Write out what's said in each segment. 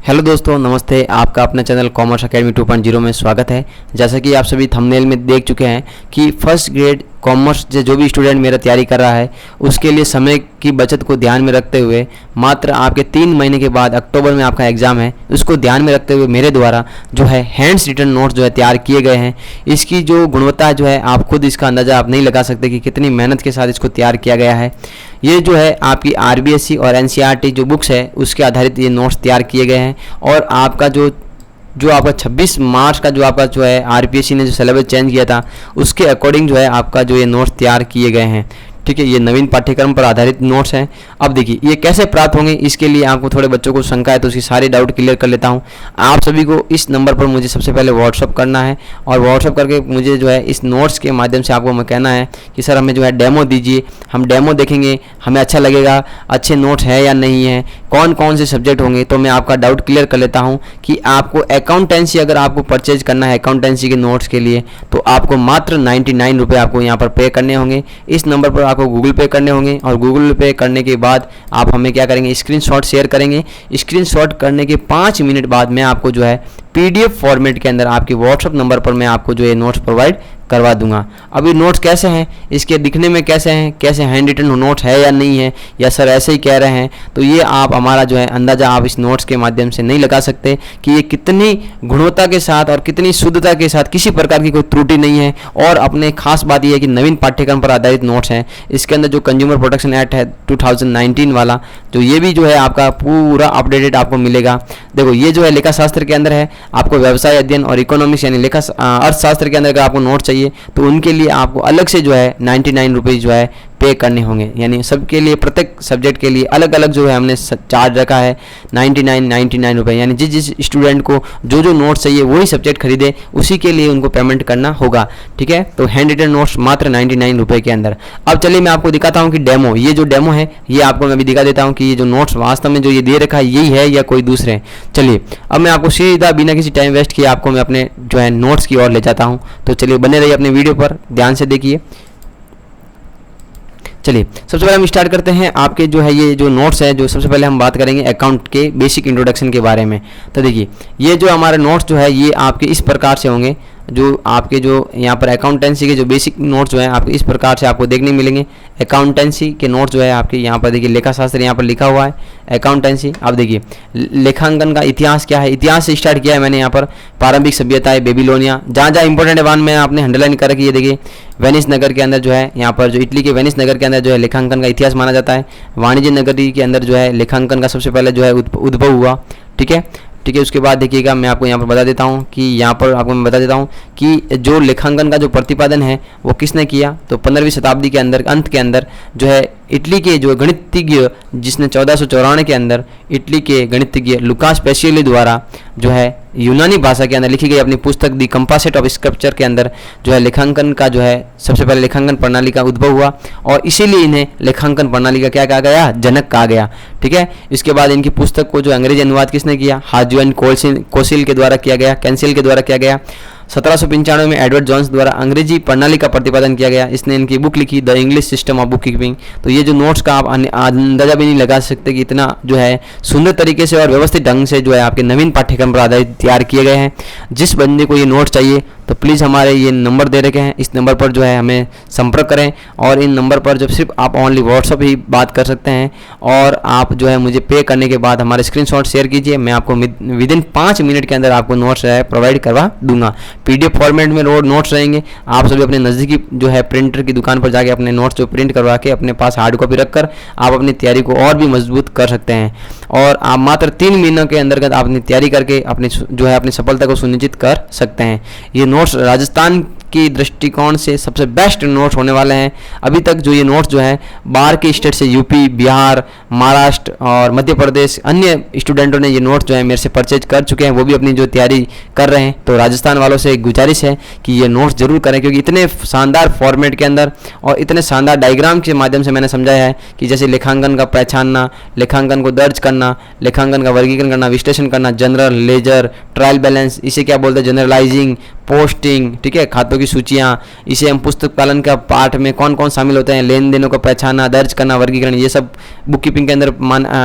Hello दोस्तों, नमस्ते। आपका अपना चैनल कॉमर्स अकेडमी 2.0 में स्वागत है। जैसा कि आप सभी थंबनेल में देख चुके हैं कि फर्स्ट ग्रेड कॉमर्स जो भी स्टूडेंट मेरा तैयारी कर रहा है उसके लिए समय की बचत को ध्यान में रखते हुए मात्र आपके 3 महीने के बाद अक्टूबर में आपका एग्ज़ाम है, उसको ध्यान में रखते हुए मेरे द्वारा जो है हैंड्स रिटन नोट्स जो है तैयार किए गए हैं। इसकी जो गुणवत्ता जो है आप खुद इसका अंदाज़ा आप नहीं लगा सकते कि कितनी मेहनत के साथ इसको तैयार किया गया है। ये जो है आपकी आरबीएससी और एनसीईआरटी जो बुक्स है उसके आधारित ये नोट्स तैयार किए गए हैं। और आपका जो आपका 26 मार्च का जो आपका जो है आरपीएससी ने जो सिलेबस चेंज किया था उसके अकॉर्डिंग जो है आपका जो ये नोट्स तैयार किए गए हैं। ठीक है, ये नवीन पाठ्यक्रम पर आधारित नोट्स हैं। अब देखिए ये कैसे प्राप्त होंगे, इसके लिए आपको थोड़े बच्चों को शंका है तो उसकी सारी डाउट क्लियर कर लेता हूँ। आप सभी को इस नंबर पर मुझे सबसे पहले व्हाट्सअप करना है और व्हाट्सअप करके मुझे जो है इस नोट्स के माध्यम से आपको मैं कहना है कि सर हमें जो है डेमो दीजिए। हम डेमो देखेंगे, हमें अच्छा लगेगा, अच्छे नोट्स है या नहीं है, कौन कौन से सब्जेक्ट होंगे। तो मैं आपका डाउट क्लियर कर लेता हूँ कि आपको अकाउंटेंसी अगर आपको परचेज करना है अकाउंटेंसी के नोट्स के लिए तो आपको मात्र 99 रुपये आपको यहाँ पर पे करने होंगे। इस नंबर पर आपको गूगल पे करने होंगे और गूगल पे करने के बाद आप हमें क्या करेंगे, स्क्रीनशॉट शेयर करेंगे। स्क्रीनशॉट करने के 5 मिनट बाद मैं आपको जो है पीडीएफ फॉर्मेट के अंदर आपके व्हाट्सएप नंबर पर मैं आपको जो है नोट्स प्रोवाइड करवा दूंगा। अब ये नोट्स कैसे हैं, इसके दिखने में कैसे हैं, कैसे हैंड रिटन नोट्स है या नहीं है, या सर ऐसे ही कह रहे हैं, तो ये आप हमारा जो है अंदाज़ा आप इस नोट्स के माध्यम से नहीं लगा सकते कि ये कितनी गुणवत्ता के साथ और कितनी शुद्धता के साथ, किसी प्रकार की कोई त्रुटि नहीं है। और अपने खास बात यह है कि नवीन पाठ्यक्रम पर आधारित नोट्स हैं। इसके अंदर जो कंज्यूमर प्रोटेक्शन एक्ट है 2019 वाला, जो ये भी जो है आपका पूरा अपडेटेड आपको मिलेगा। देखो ये जो है लेखा शास्त्र के अंदर है, आपको व्यवसाय अध्ययन और इकोनॉमिक्स यानी लेखा अर्थशास्त्र के अंदर अगर आपको नोट चाहिए तो उनके लिए आपको अलग से जो है 99 रुपीज़ जो है पे करने होंगे। यानी सबके लिए प्रत्येक सब्जेक्ट के लिए अलग अलग जो है हमने चार्ज रखा है 99 रुपये। यानी जिस स्टूडेंट को जो नोट्स चाहिए वही सब्जेक्ट खरीदे उसी के लिए उनको पेमेंट करना होगा। ठीक है, तो हैंड रिटन नोट्स मात्र 99 रुपये के अंदर। अब चलिए मैं आपको दिखाता हूँ कि डेमो, ये जो डेमो है ये आपको मैं भी दिखा देता हूँ कि ये जो नोट्स वास्तव में जो ये दे रखा है यही है या कोई दूसरे हैं। चलिए अब मैं आपको सीधा बिना किसी टाइम वेस्ट किए आपको मैं अपने जो है नोट्स की ओर ले जाता हूँ। तो चलिए बने रहिए अपने वीडियो पर, ध्यान से देखिए। चलिए सबसे पहले हम स्टार्ट करते हैं आपके जो है ये जो नोट्स है। जो सबसे पहले हम बात करेंगे अकाउंट के बेसिक इंट्रोडक्शन के बारे में। तो देखिए ये जो हमारे नोट्स जो है ये आपके इस प्रकार से होंगे। जो आपके जो यहाँ पर अकाउंटेंसी के जो बेसिक नोट्स जो है आपके इस प्रकार से आपको देखने मिलेंगे। अकाउंटेंसी के नोट्स जो है आपके यहाँ पर देखिए लेखा शास्त्र यहाँ पर लिखा हुआ है अकाउंटेंसी। अब देखिए लेखांकन का इतिहास क्या है, इतिहास से स्टार्ट किया है मैंने यहाँ पर। प्रारंभिक सभ्यताएं, बेबीलोनिया, जहाँ जहाँ इंपॉर्टेंट है वहाँ में आपने अंडरलाइन कर रखी है। देखिए वेनिस नगर के अंदर जो है यहाँ पर जो इटली के वेनिस नगर के अंदर जो है लेखांकन का इतिहास माना जाता है। वाणिज्य नगरी के अंदर जो है लेखांकन का सबसे पहले जो है उद्भव हुआ। ठीक है, उसके बाद देखिएगा मैं आपको यहाँ पर बता देता हूँ कि यहाँ पर आपको मैं बता देता हूँ कि जो लेखांकन का जो प्रतिपादन है वो किसने किया। तो 15वीं शताब्दी के अंदर अंत के अंदर जो है इटली के जो गणितज्ञ जिसने 1494 के अंदर इटली के गणितज्ञ लुकास पेसियोली द्वारा जो है यूनानी भाषा के अंदर लिखी गई अपनी पुस्तक दी कंपासेट ऑफ स्क्रप्चर के अंदर जो है लेखांकन का जो है सबसे पहले लेखांकन प्रणाली का उद्भव हुआ और इसीलिए इन्हें लेखांकन प्रणाली का क्या कहा गया, जनक कहा गया। ठीक है, इसके बाद इनकी पुस्तक को जो अंग्रेजी अनुवाद किसने किया, हाजुएन कोसिल के द्वारा किया गया, कैंसिल के द्वारा किया गया। 1795 में एडवर्ड जॉन्स द्वारा अंग्रेजी प्रणाली का प्रतिपादन किया गया। इसने इनकी बुक लिखी the English system of book keeping. तो ये जो नोट्स का आप अंदाजा भी नहीं लगा सकते कि इतना जो है सुंदर तरीके से और व्यवस्थित ढंग से जो है आपके नवीन पाठ्यक्रम पर आधारित तैयार किए गए हैं। जिस बंदे को ये नोट्स चाहिए तो प्लीज़ हमारे ये नंबर दे रखे हैं, इस नंबर पर जो है हमें संपर्क करें। और इन नंबर पर जब सिर्फ आप ओनली व्हाट्सअप ही बात कर सकते हैं और आप जो है मुझे पे करने के बाद हमारे स्क्रीनशॉट शेयर कीजिए। मैं आपको विदिन 5 मिनट के अंदर आपको नोट्स है प्रोवाइड करवा दूंगा। पीडीएफ फॉर्मेट में नोट्स रहेंगे। आप सभी अपने नज़दीकी जो है प्रिंटर की दुकान पर जाके अपने नोट्स जो प्रिंट करवा के अपने पास हार्ड कॉपी रखकर आप अपनी तैयारी को और भी मजबूत कर सकते हैं। और आप मात्र 3 महीनों के अंतर्गत आप अपनी तैयारी करके अपनी जो है अपनी सफलता को सुनिश्चित कर सकते हैं। ये नोट्स राजस्थान की दृष्टिकोण से सबसे बेस्ट नोट्स होने वाले हैं। अभी तक जो ये नोट्स जो हैं बाहर के स्टेट से यूपी, बिहार, महाराष्ट्र और मध्य प्रदेश अन्य स्टूडेंटों ने ये नोट्स जो है मेरे से परचेज कर चुके हैं, वो भी अपनी जो तैयारी कर रहे हैं। तो राजस्थान वालों से एक गुजारिश है कि ये नोट्स जरूर करें क्योंकि इतने शानदार फॉर्मेट के अंदर और इतने शानदार डायग्राम के माध्यम से मैंने समझाया है कि जैसे लेखांकन का पहचानना, लेखांकन को दर्ज करना, लेखांकन का वर्गीकरण करना, विश्लेषण करना, जनरल, लेजर, ट्रायल बैलेंस, इसे क्या बोलते हैं जनरलाइजिंग, पोस्टिंग, ठीक है, खातों की सूचियाँ, इसे हम पुस्तक पालन का पाठ में कौन कौन शामिल होते हैं, लेन देनों को पहचाना, दर्ज करना, वर्गीकरण, ये सब बुक कीपिंग के अंदर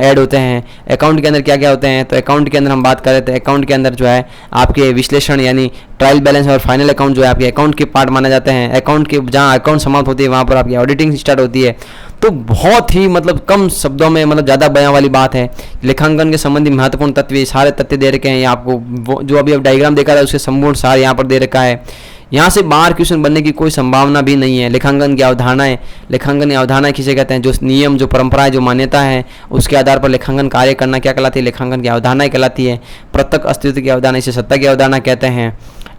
ऐड होते हैं। अकाउंट के अंदर क्या क्या होते हैं, तो अकाउंट के अंदर हम बात करें तो अकाउंट के अंदर जो है आपके विश्लेषण यानी ट्रायल बैलेंस और फाइनल अकाउंट जो है आपके अकाउंट के पार्ट माने जाते हैं। अकाउंट के जहाँ अकाउंट समाप्त होती है वहाँ पर आपकी ऑडिटिंग स्टार्ट होती है। तो बहुत ही मतलब कम शब्दों में मतलब ज़्यादा बयां वाली बात है। लेखांकन के संबंधी महत्वपूर्ण तत्व, सारे तथ्य दे रखे हैं। ये आपको जो अभी आप डायग्राम देखा रहा है उसके संपूर्ण सार यहाँ पर दे रखा है। यहाँ से बाहर क्वेश्चन बनने की कोई संभावना भी नहीं है। लेखांकन की अवधारणाएं, लेखांकन की अवधारणाएं किसे कहते हैं, जो नियम, जो परंपराएं, जो मान्यता है उसके आधार पर लेखांकन कार्य करना क्या कहलाती है, लेखांकन की अवधारणाएं कहलाती है। प्रत्यक्ष अस्तित्व की अवधारणा, इसे सत्ता की अवधारणा कहते हैं।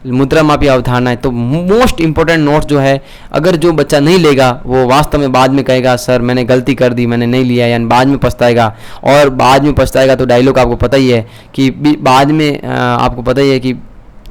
मुद्रा मापी अवधारणा है। तो मोस्ट इंपॉर्टेंट नोट्स जो है अगर जो बच्चा नहीं लेगा वो वास्तव में बाद में कहेगा सर मैंने गलती कर दी, मैंने नहीं लिया, यानी बाद में पछताएगा। और बाद में पछताएगा तो डायलॉग आपको पता ही है कि बाद में आपको पता ही है कि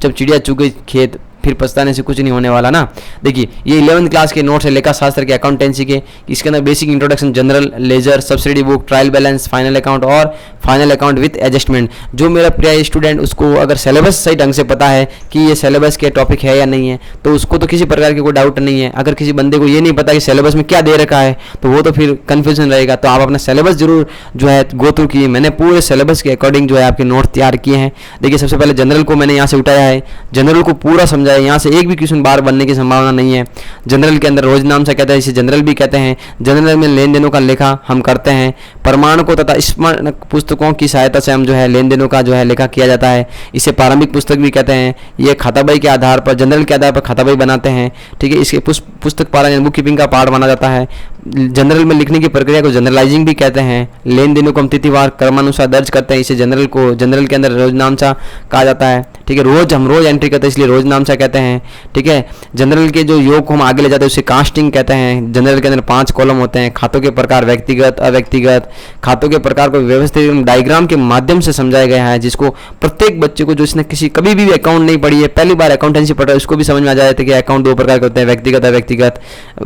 जब चिड़िया चुग गई खेत, फिर पछताने से कुछ नहीं होने वाला ना। देखिए ये 11th क्लास के नोट्स है लेखा शास्त्र के, अकाउंटेंसी के। इसके अंदर basic introduction, general ledger, subsidy book, trial balance, final account और फाइनल अकाउंट विद एडजस्टमेंट। जो मेरा प्रिय स्टूडेंट उसको अगर सिलेबस सही ढंग से पता है कि ये सिलेबस के टॉपिक है या नहीं है तो उसको तो किसी प्रकार की कोई डाउट नहीं है। अगर किसी बंदे को ये नहीं पता कि सिलेबस में क्या दे रखा है तो वो तो फिर कन्फ्यूजन रहेगा। तो आप अपना सिलेबस जरूर जो है गो थ्रू किए। मैंने पूरे सिलेबस के अकॉर्डिंग जो है आपके नोट तैयार किए हैं। देखिए सबसे पहले जनरल को मैंने यहाँ से उठाया है, जनरल को पूरा समझाया। यहाँ से एक भी क्वेश्चन बार बनने की संभावना नहीं है। जनरल के अंदर रोज नाम से कहते हैं, इसे जनरल भी कहते हैं। जनरल में लेन देनों का लेखा हम करते हैं। प्रमाणकों तथा स्मरण पुस्तकों की सहायता से हम जो है लेन देनों का जो है लेखा किया जाता है। इसे प्रारंभिक पुस्तक भी कहते हैं। ये खाताबही के आधार पर, जनरल के आधार पर खाताबही बनाते हैं। ठीक है, इसके पुस्तक पालन बुक कीपिंग का पार्ट माना जाता है। जनरल में लिखने की प्रक्रिया को जनरलाइजिंग भी कहते हैं। लेन देनों को हम तिथिवार क्रमानुसार दर्ज करते हैं। इसे जनरल के अंदर रोज नामचा कहा जाता है। ठीक है, हम रोज एंट्री करते हैं इसलिए रोज नामचा कहते हैं। ठीक है, जनरल के जो योग को हम आगे ले जाते हैं उसे कास्टिंग कहते हैं। जनरल के अंदर 5 कॉलम होते हैं। खातों के प्रकार व्यक्तिगत, अव्यक्तिगत। खातों के प्रकार को व्यवस्थित डायग्राम के माध्यम से समझाया गया है, जिसको प्रत्येक बच्चे को जो इसने कभी भी अकाउंट नहीं पढ़ी है, पहली बार अकाउंटेंसी पढ़ा है, उसको भी समझ में आ जाए कि अकाउंट 2 प्रकार के होते हैं, व्यक्तिगत, अव्यक्तिगत।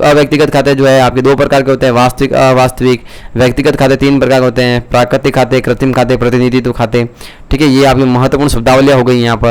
अव्यक्तिगत खाते जो है आपके 2 प्रकार के होते हैं, वास्तविक, अवास्तविक। व्यक्तिगत खाते 3 प्रकार के होते हैं, प्राकृतिक खाते, कृत्रिम खाते, प्रतिनिधित्व खाते। ठीक है, ये आपकी महत्वपूर्ण शब्दावलियां हो गई। यहाँ पर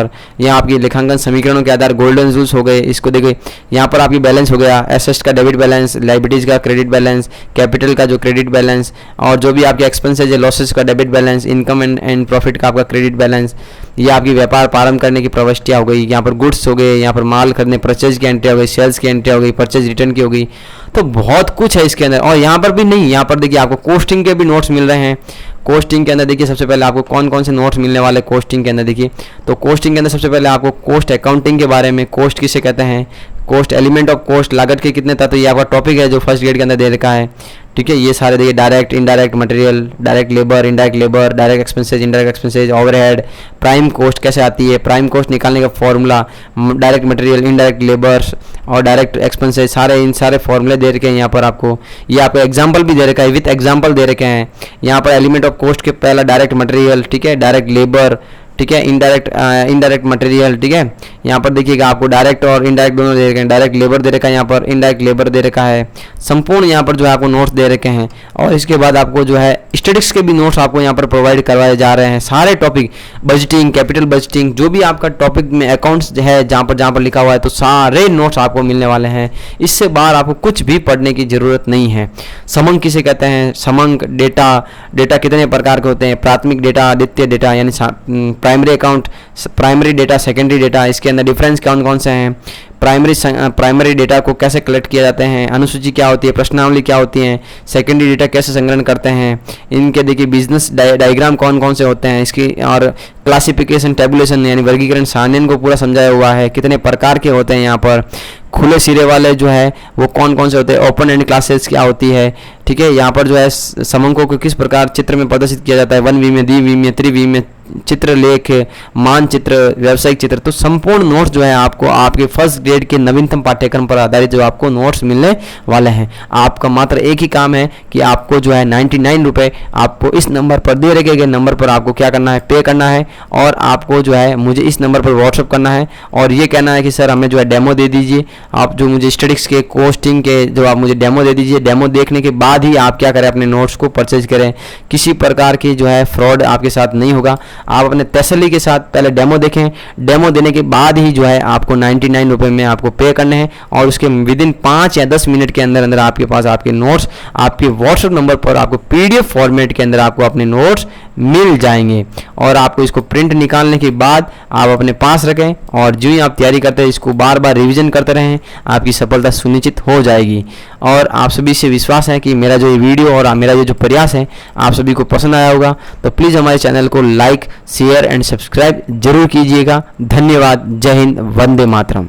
आपकी लेखांकन समीकरणों के आधार गोल्डन रूल्स हो गए। इसको देखिए यहाँ पर आपकी बैलेंस हो गया, एसेट्स का डेबिट बैलेंस, लाइबिलिटीज का क्रेडिट बैलेंस, कैपिटल का जो क्रेडिट बैलेंस, और जो भी आपके एक्सपेंसेज है लॉसेस का debit balance, income and profit का आपका क्रेडिट बैलेंस। ये आपकी व्यापार प्रारंभ करने की प्रविष्टियाँ हो गई। यहाँ पर गुड्स हो गए, यहाँ पर माल खरीदने परचेज की एंट्री हो गई, सेल्स की एंट्री हो गई, परचेज रिटर्न की हो गई। तो बहुत कुछ है इसके अंदर। और यहाँ पर भी नहीं, यहाँ पर देखिए आपको कोस्टिंग के भी नोट्स मिल रहे हैं। कोस्टिंग के अंदर देखिए सबसे पहले आपको कौन कौन से नोट्स मिलने वाले कोस्टिंग के अंदर देखिए। तो कोस्टिंग के अंदर सबसे पहले आपको कोस्ट अकाउंटिंग के बारे में, कोस्ट किसे कहते हैं, कोस्ट, एलिमेंट ऑफ कोस्ट, लागत के कितने तत्व, ये आपका टॉपिक है जो फर्स्ट ग्रेड के अंदर दे रखा है। ठीक है, ये सारे देखिए direct, indirect material, direct labour, indirect labour, direct expenses, indirect expenses, overhead, prime cost कैसे आती है, प्राइम कोस्ट निकालने का formula, direct material, indirect labour और डायरेक्ट एक्सपेंसेज, इन सारे फॉर्मूले दे रखे हैं यहाँ पर आपको। ये आपको एग्जाम्पल भी दे रखा है, विथ एग्जाम्पल दे रखे हैं। यहाँ पर एलिमेंट ऑफ कोस्ट के पहला डायरेक्ट मटेरियल, ठीक है, डायरेक्ट लेबर, ठीक है, इनडायरेक्ट मटेरियल। ठीक है, यहाँ पर देखिएगा आपको डायरेक्ट और इनडायरेक्ट दोनों दे रखे हैं। डायरेक्ट लेबर दे रखा है, यहाँ पर इनडायरेक्ट लेबर दे रखा है। संपूर्ण यहाँ पर जो है आपको नोट्स दे रखे हैं। और इसके बाद आपको जो है स्टैटिस्टिक्स के भी नोट्स आपको यहाँ पर प्रोवाइड करवाए जा रहे हैं। सारे टॉपिक, बजटिंग, कैपिटल बजटिंग, जो भी आपका टॉपिक में अकाउंट्स है जहाँ पर लिखा हुआ है, तो सारे नोट्स आपको मिलने वाले हैं। इससे बाहर आपको कुछ भी पढ़ने की जरूरत नहीं है। समंक किसे कहते हैं, समंक डेटा कितने प्रकार के होते हैं, प्राथमिक डेटा, द्वितीय डेटा यानी primary account, primary data, secondary data, इसके अंदर डिफरेंस कौन कौन से हैं, प्राइमरी डेटा को कैसे कलेक्ट किया जाते हैं, अनुसूची क्या होती है, प्रश्नावली क्या होती है, सेकेंडरी डेटा कैसे संग्रहण करते हैं, इनके देखिए बिजनेस डायग्राम कौन कौन से होते हैं इसकी, और क्लासिफिकेशन, टेबुलेशन यानी वर्गीकरण सारणी को पूरा समझाया हुआ है। कितने प्रकार के होते हैं यहाँ पर, खुले सिरे वाले जो है वो कौन कौन से होते हैं, ओपन एंड क्लासेस क्या होती है। ठीक है, यहाँ पर जो है समंकों को किस प्रकार चित्र में प्रदर्शित किया जाता है, 1V में, 2V में, 3V में, चित्रलेख, मानचित्र, व्यावसायिक चित्र। तो संपूर्ण नोट्स जो है आपको आपके फर्स्ट ग्रेड के नवीनतम पाठ्यक्रम पर आधारित जो आपको नोट्स मिलने वाले हैं। आपका मात्र एक ही काम है कि आपको जो है 99 रुपये आपको इस नंबर पर दे रखे गए नंबर पर आपको क्या करना है, पे करना है। और आपको जो है मुझे इस नंबर पर व्हाट्सअप करना है और ये कहना है कि सर हमें जो है डेमो दे दीजिए। आप जो मुझे स्टैटिस्टिक्स के, कोस्टिंग के जो आप मुझे डेमो दे दीजिए। डेमो देखने के बाद ही आप क्या करें, अपने नोट्स को परचेज करें। किसी प्रकार की जो है फ्रॉड आपके साथ नहीं होगा। आप अपने तसल्ली के साथ पहले डेमो देखें। डेमो देने के बाद ही जो है आपको 99 रुपये में आपको पे करने हैं और उसके विदिन 5 या 10 मिनट के अंदर अंदर आपके पास आपके नोट्स आपके व्हाट्सएप नंबर पर आपको PDF फॉर्मेट के अंदर आपको अपने नोट्स मिल जाएंगे। और आपको इसको प्रिंट निकालने के बाद आप अपने पास रखें और जो ही आप तैयारी करते हैं इसको बार बार रिवीजन करते रहें, आपकी सफलता सुनिश्चित हो जाएगी। और आप सभी से विश्वास है कि मेरा जो ये वीडियो और मेरा ये जो प्रयास है आप सभी को पसंद आया होगा। तो प्लीज़ हमारे चैनल को लाइक, शेयर एंड सब्सक्राइब जरूर कीजिएगा। धन्यवाद। जय हिंद। वंदे मातरम।